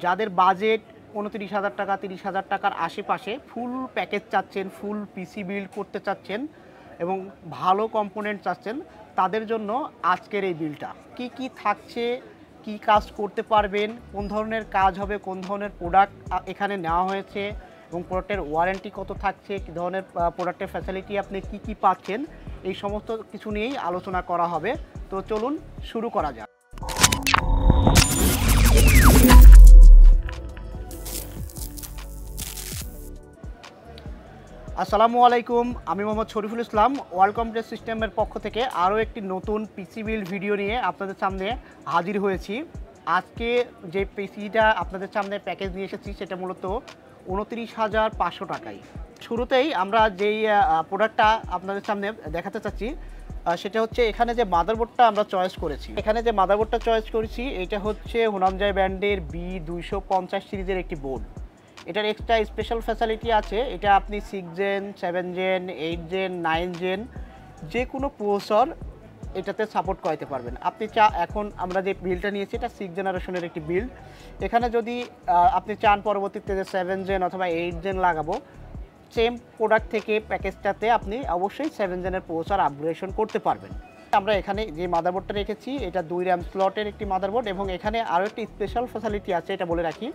যাদের বাজেট 29,000 টাকা 30,000 টাকার আশেপাশে ফুল প্যাকেজ চাচ্ছেন, ফুল পিসি বিল্ড করতে চাচ্ছেন এবং ভালো কম্পোনেন্ট চাচ্ছেন, তাদের জন্য আজকের এই বিলটা কি কি থাকছে, কি কাজ করতে পারবেন, কোন ধরনের কাজ হবে, কোন ধরনের প্রোডাক্ট এখানে নেওয়া হয়েছে এবং প্রোডাক্টের ওয়ারেন্টি কত থাকছে, কী ধরনের প্রোডাক্টের ফ্যাসিলিটি আপনি কি কি পাচ্ছেন, এই সমস্ত কিছু নিয়েই আলোচনা করা হবে। তো চলুন শুরু করা যাক। আসসালামু আলাইকুম, আমি মোহাম্মদ শরীফুল ইসলাম ওয়ার্ল্ড কম্পিউটার সিস্টেমের পক্ষ থেকে আরও একটি নতুন পিসি বিল্ড ভিডিও নিয়ে আপনাদের সামনে হাজির হয়েছি। আজকে যে পিসিটা আপনাদের সামনে প্যাকেজ নিয়ে এসেছি সেটা মূলত 29,500 টাকায়। শুরুতেই আমরা যেই প্রোডাক্টটা আপনাদের সামনে দেখাতে চাচ্ছি সেটা হচ্ছে এখানে যে মাদারবোর্ডটা আমরা চয়েস করেছি। এখানে যে মাদারবোর্ডটা চয়েস করেছি এটা হচ্ছে হুনামজাই ব্র্যান্ডের B250 সিরিজের একটি বোর্ড। এটার এক্সট্রা স্পেশাল ফ্যাসিলিটি আছে, এটা আপনি 6 জেন 7 জেন 8 জেন 9 জেন যে কোনো প্রসেসর এটাতে সাপোর্ট করাতে পারবেন। আপনি এখন আমরা যে বিল্ডটা নিয়েছি এটা 6 জেনারেশনের একটি বিল্ড। এখানে যদি আপনি চান পরবর্তীতে যে 7 জেন অথবা 8 জেন লাগাবো, সেম প্রোডাক্ট থেকে প্যাকেজটাতে আপনি অবশ্যই 7 জেনের প্রসেসর আপগ্রেডেশন করতে পারবেন। আমরা এখানে যে মাদারবোর্ডটা রেখেছি এটা 2 RAM স্লটের একটি মাদারবোর্ড এবং এখানে আরও একটি স্পেশাল ফ্যাসিলিটি আছে, এটা বলে রাখি।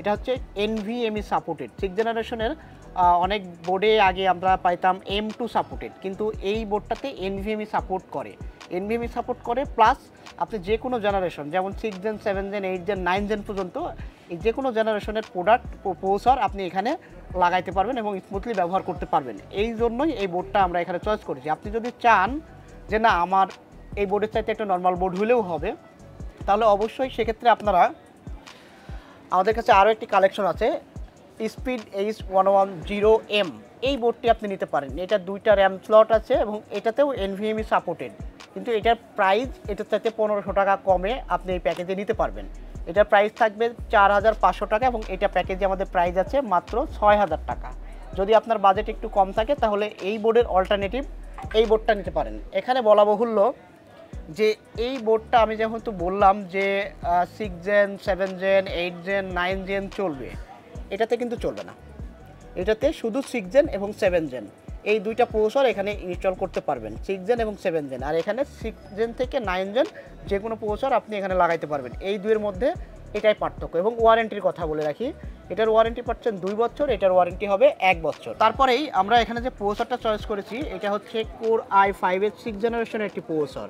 এটা হচ্ছে NVMe সাপোর্টেড। 6 জেনারেশনের অনেক বোর্ডে আগে আমরা পাইতাম M2 সাপোর্টেড, কিন্তু এই বোর্ডটাতে NVMe সাপোর্ট করে। NVMe সাপোর্ট করে প্লাস আপনি যে কোনো জেনারেশন যেমন 6 জেন 7 জেন 8 জেন 9 জেন পর্যন্ত এই যে কোনো জেনারেশনের প্রোডাক্ট প্রসেসর আপনি এখানে লাগাইতে পারবেন এবং স্মুথলি ব্যবহার করতে পারবেন। এই জন্যই এই বোর্ডটা আমরা এখানে চয়েস করেছি। আপনি যদি চান যে না আমার এই বোর্ডের চাইতে একটা নর্মাল বোর্ড হলেও হবে, তাহলে অবশ্যই সেক্ষেত্রে আপনারা আমাদের কাছে আরও একটি কালেকশন আছে স্পিড H110M, এই বোর্ডটি আপনি নিতে পারেন। এটা 2টা RAM স্লট আছে এবং এটাতেও NVMe সাপোর্টেড, কিন্তু এটার প্রাইস এটার চাইতে 1500 টাকা কমে আপনি এই প্যাকেজে নিতে পারবেন। এটার প্রাইস থাকবে 4,500 টাকা এবং এটা প্যাকেজে আমাদের প্রাইস আছে মাত্র 6,000 টাকা। যদি আপনার বাজেট একটু কম থাকে তাহলে এই বোর্ডের অল্টারনেটিভ এই বোর্ডটা নিতে পারেন। এখানে বলা বাহুল্য যে এই বোর্ডটা আমি যেহেতু বললাম যে 6 জেন 7 জেন 8 জেন 9 জেন চলবে, এটাতে কিন্তু চলবে না। এটাতে শুধু 6 জেন এবং 7 জেন এই দুইটা প্রসেসর এখানে ইনস্টল করতে পারবেন, 6 জেন এবং 7 জেন। আর এখানে 6 জেন থেকে 9 জেন যে কোনো প্রসেসর আপনি এখানে লাগাইতে পারবেন। এই দুইয়ের মধ্যে এটাই পার্থক্য। এবং ওয়ারেন্টির কথা বলে রাখি, এটার ওয়ারেন্টি পাচ্ছেন 2 বছর, এটার ওয়ারেন্টি হবে 1 বছর। তারপরেই আমরা এখানে যে প্রসেসরটা চয়েস করেছি এটা হচ্ছে Core i5 এর 6 জেনারেশনের একটি প্রসেসর।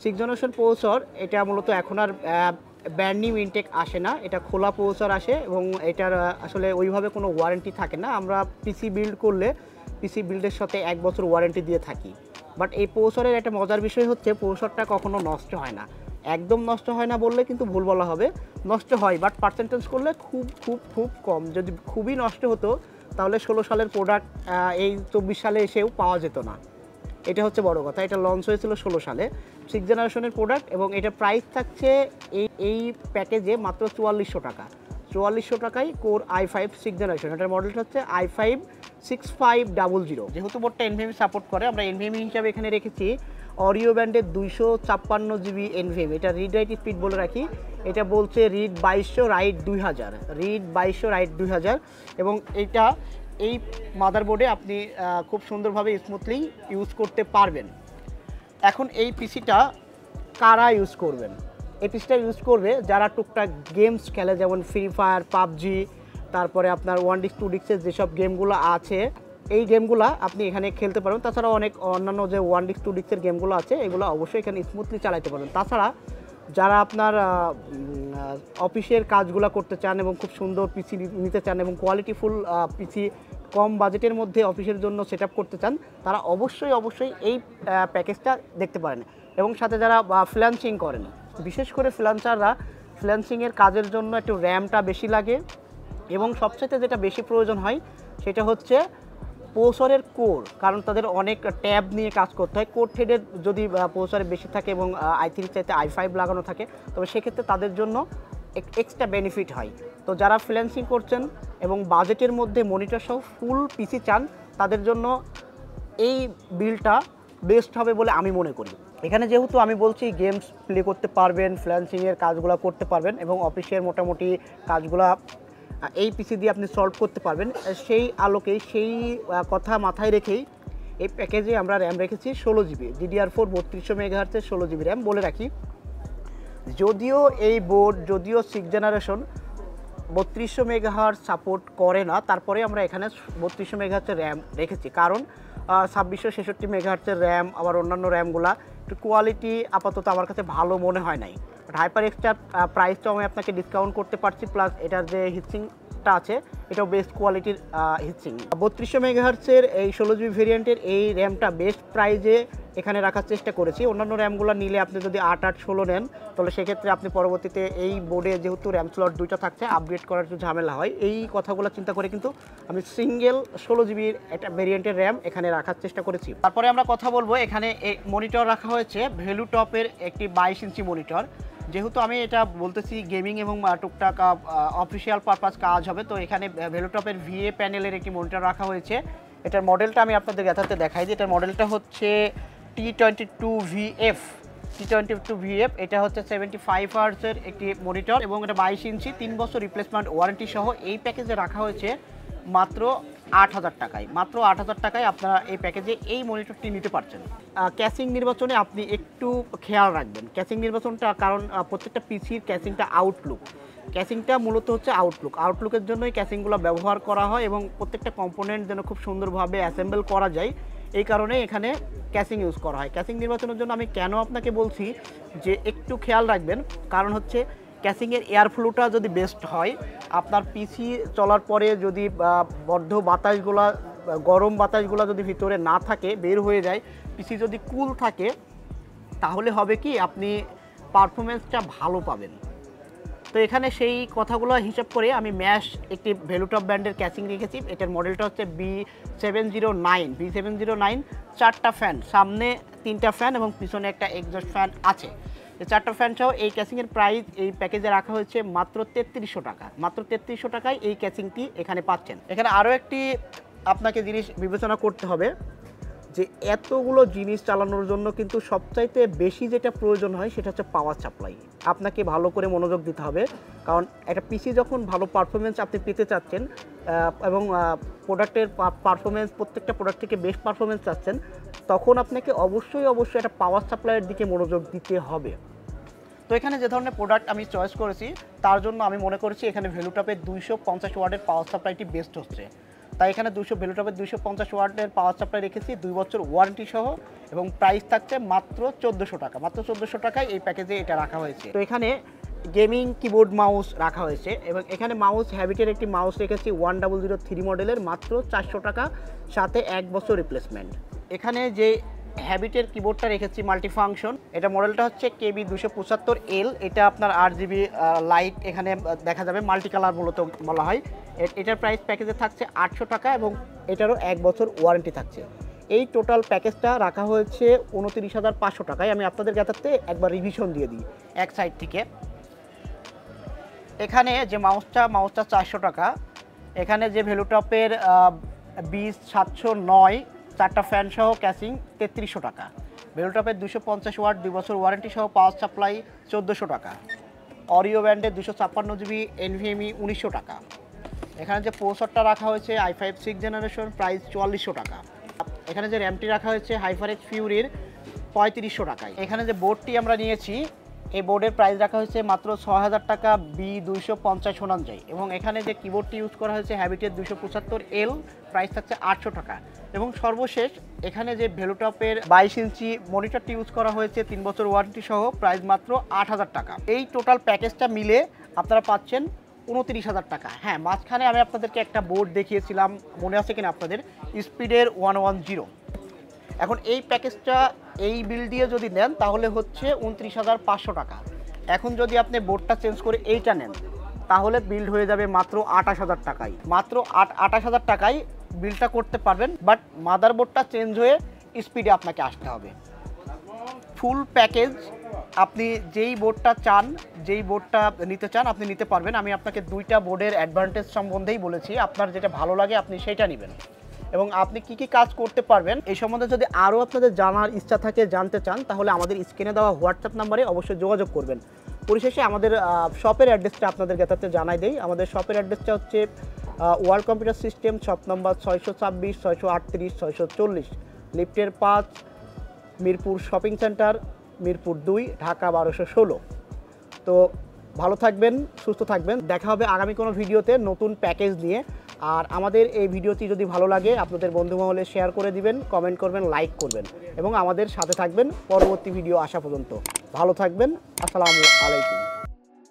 6 জেনারেশন প্রসেসর এটা মূলত এখন আর ব্র্যান্ড নিউ ইনটেক আসে না, এটা খোলা প্রসেসর আসে এবং এটার আসলে ওইভাবে কোনো ওয়ারেন্টি থাকে না। আমরা পিসি বিল্ড করলে পিসি বিল্ডের সাথে 1 বছর ওয়ারেন্টি দিয়ে থাকি। বাট এই প্রসেসরের একটা মজার বিষয় হচ্ছে প্রসেসরটা কখনো নষ্ট হয় না। একদম নষ্ট হয় না বললে কিন্তু ভুল বলা হবে, নষ্ট হয় বাট পার্সেন্টেজ করলে খুব খুব খুব কম। যদি খুবই নষ্ট হতো তাহলে 16 সালের প্রোডাক্ট এই 24 সালে এসেও পাওয়া যেত না। এটা হচ্ছে বড় কথা। এটা লঞ্চ হয়েছিল 16 সালে, 6 জেনারেশনের প্রোডাক্ট এবং এটা প্রাইস থাকছে এই প্যাকেজে মাত্র 4400 টাকা। 4400 টাকায় Core i5 6 জেনারেশন। এটার মডেলটা হচ্ছে i5 6500। যেহেতু বোর্ডটা NVMe সাপোর্ট করে, আমরা NVMe হিসাবে এখানে রেখেছি অরিও ব্র্যান্ডের 256 GB NVMe। এটা রিড রাইট স্পিড বলে রাখি, এটা বলছে রিড 2200 রাইট 2000, রিড 2200 রাইট 2000 এবং এটা এই মাদারবোর্ডে আপনি খুব সুন্দরভাবে স্মুথলি ইউজ করতে পারবেন। এখন এই পিসিটা কারা ইউজ করবেন? এই পিসিটা ইউজ করবে যারা টুকটাক গেমস খেলে, যেমন ফ্রি ফায়ার, পাবজি, তারপরে আপনার 1ডিস্ক 2ডিস্কের যেসব গেমগুলো আছে এই গেমগুলো আপনি এখানে খেলতে পারবেন। তাছাড়াও অনেক অন্যান্য যে 1ডিস্ক 2ডিস্কের গেমগুলো আছে এগুলো অবশ্যই এখানে স্মুথলি চালাতে পারবেন। তাছাড়া যারা আপনার অফিসের কাজগুলো করতে চান এবং খুব সুন্দর পিসি নিতে চান এবং কোয়ালিটিফুল পিসি কম বাজেটের মধ্যে অফিসের জন্য সেট করতে চান, তারা অবশ্যই এই প্যাকেজটা দেখতে পারেন। এবং সাথে যারা ফ্রিল্যান্সিং করেন, বিশেষ করে ফ্রিল্যান্সাররা ফ্রিল্যান্সিংয়ের কাজের জন্য একটু র্যামটা বেশি লাগে এবং সবচেয়ে যেটা বেশি প্রয়োজন হয় সেটা হচ্ছে প্রসেসরের কোর, কারণ তাদের অনেক ট্যাব নিয়ে কাজ করতে হয়। কোর থ্রেডের যদি প্রসেসরে বেশি থাকে এবং i3 চাইতে i5 লাগানো থাকে তবে সেক্ষেত্রে তাদের জন্য এক্সট্রা বেনিফিট হয়। তো যারা ফ্রিল্যান্সিং করছেন এবং বাজেটের মধ্যে মনিটর সহ ফুল পিসি চান তাদের জন্য এই বিলটা বেস্ট হবে বলে আমি মনে করি। এখানে যেহেতু আমি বলছি গেমস প্লে করতে পারবেন, ফ্রিল্যান্সিংয়ের কাজগুলো করতে পারবেন এবং অফিসের মোটামুটি কাজগুলো এই পিসি দিয়ে আপনি সলভ করতে পারবেন, সেই আলোকে সেই কথা মাথায় রেখেই এই প্যাকেজে আমরা র্যাম রেখেছি 16 GB DDR4 3200 মেগাহার্টজের 16 GB র্যাম। বলে রাখি, যদিও এই বোর্ড, যদিও 6th জেনারেশন 3200 মেগাহার্টজ সাপোর্ট করে না, তারপরে আমরা এখানে 3200 মেগাহার্টজের র্যাম রেখেছি, কারণ 2666 মেগাহার্টজের র্যাম আবার অন্যান্য র্যামগুলা একটু কোয়ালিটি আপাতত আমার কাছে ভালো মনে হয় নাই। বাট হাইপার এক্সটার প্রাইসটাও আমি আপনাকে ডিসকাউন্ট করতে পারছি, প্লাস এটার যে হিটসিংটা আছে এটাও বেস্ট কোয়ালিটির হিটসিং। 3200 মেগাহার্টজের এই 16 GB ভেরিয়েন্টের এই র্যামটা বেস্ট প্রাইজে এখানে রাখার চেষ্টা করেছি। অন্যান্য র্যামগুলো নিলে আপনি যদি 8, 8, 16 নেন, তাহলে সেক্ষেত্রে আপনি পরবর্তীতে এই বোর্ডে যেহেতু র্যাম স্লট 2টা থাকছে, আপগ্রেড করার একটু ঝামেলা হয়। এই কথাগুলো চিন্তা করে কিন্তু আমি সিঙ্গেল 16 GB একটা ভেরিয়েন্টের র্যাম এখানে রাখার চেষ্টা করেছি। তারপরে আমরা কথা বলবো, এখানে এই মনিটর রাখা হয়েছে ভ্যালু টপের একটি 22 ইঞ্চি মনিটর। যেহেতু আমি এটা বলতেছি গেমিং এবং টুকটাক অফিসিয়াল পারপাস কাজ হবে, তো এখানে ভ্যালু টপের VA প্যানেলের একটি মনিটর রাখা হয়েছে। এটার মডেলটা আমি আপনাদের যথার্থে দেখাই দিই। এটার মডেলটা হচ্ছে T22VF। T22VF এটা হচ্ছে 75 হার্টজের একটি মনিটর এবং এটা 22 ইঞ্চি, 3 বছর রিপ্লেসমেন্ট ওয়ারেন্টি সহ এই প্যাকেজে রাখা হয়েছে মাত্র 8000 টাকায়। মাত্র 8000 টাকায় আপনারা এই প্যাকেজে এই মনিটরটি নিতে পারছেন। ক্যাসিং নির্বাচনে আপনি একটু খেয়াল রাখবেন ক্যাসিং নির্বাচনটা, কারণ প্রত্যেকটা পিসির ক্যাসিংটা আউটলুক, ক্যাসিংটা মূলত হচ্ছে আউটলুকের জন্যই ক্যাসিংগুলো ব্যবহার করা হয় এবং প্রত্যেকটা কম্পোনেন্ট যেন খুব সুন্দরভাবে অ্যাসেম্বল করা যায়, এই কারণে এখানে ক্যাসিং ইউজ করা হয়। ক্যাসিং নির্বাচনের জন্য আমি কেন আপনাকে বলছি যে একটু খেয়াল রাখবেন, কারণ হচ্ছে ক্যাসিংয়ের এয়ার ফ্লোটা যদি বেস্ট হয়, আপনার পিসি চলার পরে যদি বদ্ধ বাতাসগুলো, গরম বাতাসগুলো যদি ভিতরে না থাকে, বের হয়ে যায়, পিসি যদি কুল থাকে, তাহলে হবে কি আপনি পারফরমেন্সটা ভালো পাবেন। তো এখানে সেই কথাগুলো হিসাব করে আমি ম্যাশ একটি ভ্যালুটপ ব্র্যান্ডের ক্যাসিং রেখেছি। এটার মডেলটা হচ্ছে B709। 4টা ফ্যান, সামনে 3টা ফ্যান এবং পিছনে একটা এক্সস্ট ফ্যান আছে। এই 4টা ফ্যান সহ এই ক্যাসিংয়ের প্রাইস এই প্যাকেজে রাখা হয়েছে মাত্র 3300 টাকা। মাত্র 3300 টাকায় এই ক্যাসিংটি এখানে পাচ্ছেন। এখানে আরও একটি আপনাকে জিনিস বিবেচনা করতে হবে যে এতগুলো জিনিস চালানোর জন্য কিন্তু সবচাইতে বেশি যেটা প্রয়োজন হয় সেটা হচ্ছে পাওয়ার সাপ্লাই। আপনাকে ভালো করে মনোযোগ দিতে হবে, কারণ একটা পিসি যখন ভালো পারফরমেন্স আপনি পেতে চাচ্ছেন এবং প্রোডাক্টের পারফরমেন্স, প্রত্যেকটা প্রোডাক্ট থেকে বেস্ট পারফরমেন্স চাচ্ছেন, তখন আপনাকে অবশ্যই একটা পাওয়ার সাপ্লাইয়ের দিকে মনোযোগ দিতে হবে। তো এখানে যে ধরনের প্রোডাক্ট আমি চয়েস করেছি, তার জন্য আমি মনে করেছি এখানে ভ্যালুটপের 250 ওয়াটের পাওয়ার সাপ্লাইটি বেস্ট হচ্ছে। তাই এখানে ভ্যালুটপের 250 ওয়াটের পাওয়ার সাপ্লাই রেখেছি, 2 বছর ওয়ারেন্টি সহ, এবং প্রাইস থাকছে মাত্র 1400 টাকা। মাত্র 1400 টাকায় এই প্যাকেজে এটা রাখা হয়েছে। তো এখানে গেমিং কিবোর্ড মাউস রাখা হয়েছে এবং এখানে মাউস হ্যাবিটের একটি মাউস রেখেছি 1003 মডেলের, মাত্র 400 টাকা, সাথে 1 বছর রিপ্লেসমেন্ট। এখানে যে হ্যাবিটের কিবোর্ডটা রেখেছি মাল্টিফাংশন, এটা মডেলটা হচ্ছে KB275L। এটা আপনার 8GB লাইট এখানে দেখা যাবে, মাল্টি কালার মূলত বলা হয়। এটার প্রাইস প্যাকেজে থাকছে 800 টাকা এবং এটারও 1 বছর ওয়ারেন্টি থাকছে। এই টোটাল প্যাকেজটা রাখা হয়েছে 29,500 টাকায়। আমি আপনাদের কাছে একবার রিভিশন দিয়ে দিই এক সাইড থেকে। এখানে যে মাউসটা 400 টাকা। এখানে যে ভ্যালুটপের B709 4টা ফ্যান সহ ক্যাসিং 3300 টাকা। ভ্যালুটপের 250 ওয়াট 2 বছর ওয়ারেন্টি সহ পাওয়ার সাপ্লাই 1400 টাকা। অরিও ব্র্যান্ডের 256GB NVMe 1900 টাকা। এখানে যে প্রসেসরটা রাখা হয়েছে i5 6th জেনারেশন, প্রাইস 4400 টাকা। এখানে যে র্যামটি রাখা হয়েছে HyperX Furyর 3500 টাকায়। এখানে যে বোর্ডটি আমরা নিয়েছি, এই বোর্ডের প্রাইস রাখা হয়েছে মাত্র 6000 টাকা, B250 শোনাঞ্জয়। এবং এখানে যে কিবোর্ডটি ইউজ করা হয়েছে হ্যাবিটের 275L, প্রাইস থাকছে 800 টাকা। এবং সর্বশেষ এখানে যে ভ্যালুটপের 22 ইঞ্চি মনিটরটি ইউজ করা হয়েছে 3 বছর ওয়ারেন্টি সহ, প্রাইস মাত্র 8000 টাকা। এই টোটাল প্যাকেজটা মিলে আপনারা পাচ্ছেন 29,000 টাকা। হ্যাঁ, মাঝখানে আমি আপনাদেরকে একটা বোর্ড দেখিয়েছিলাম, মনে আছে কিনা আপনাদের, স্পিডের 110। এখন এই প্যাকেজটা এই বিল দিয়ে যদি নেন তাহলে হচ্ছে 29,500 টাকা। এখন যদি আপনি বোর্ডটা চেঞ্জ করে এইটা নেন তাহলে বিল্ড হয়ে যাবে মাত্র 28,000 টাকায়। মাত্র 28,000 টাকায় বিলটা করতে পারবেন, বাট মাদারবোর্ডটা চেঞ্জ হয়ে স্পিডে আপনাকে আসতে হবে। ফুল প্যাকেজ আপনি যেই বোর্ডটা চান, যেই বোর্ডটা নিতে চান আপনি নিতে পারবেন। আমি আপনাকে 2টা বোর্ডের অ্যাডভান্টেজ সম্বন্ধেই বলেছি, আপনার যেটা ভালো লাগে আপনি সেইটা নেবেন। এবং আপনি কি কি কাজ করতে পারবেন এই সম্বন্ধে যদি আরও আপনাদের জানার ইচ্ছা থাকে, জানতে চান, তাহলে আমাদের স্ক্রিনে দেওয়া হোয়াটসঅ্যাপ নাম্বারে অবশ্যই যোগাযোগ করবেন। পরিশেষে আমাদের শপের অ্যাড্রেসটা আপনাদের কাছে জানাই দেই। আমাদের শপের অ্যাড্রেসটা হচ্ছে world computer system, shop number 626, 638, 640, লিফটের 5, মিরপুর শপিং সেন্টার, মিরপুর 2, ঢাকা 1216। তো ভালো থাকবেন, সুস্থ থাকবেন, দেখা হবে আগামী কোনো ভিডিওতে নতুন প্যাকেজ নিয়ে। আর আমাদের এই ভিডিওটি যদি ভালো লাগে আপনাদের বন্ধুমহলে শেয়ার করে দিবেন, কমেন্ট করবেন, লাইক করবেন এবং আমাদের সাথে থাকবেন পরবর্তী ভিডিও আসা পর্যন্ত। ভালো থাকবেন, আসসালামু আলাইকুম।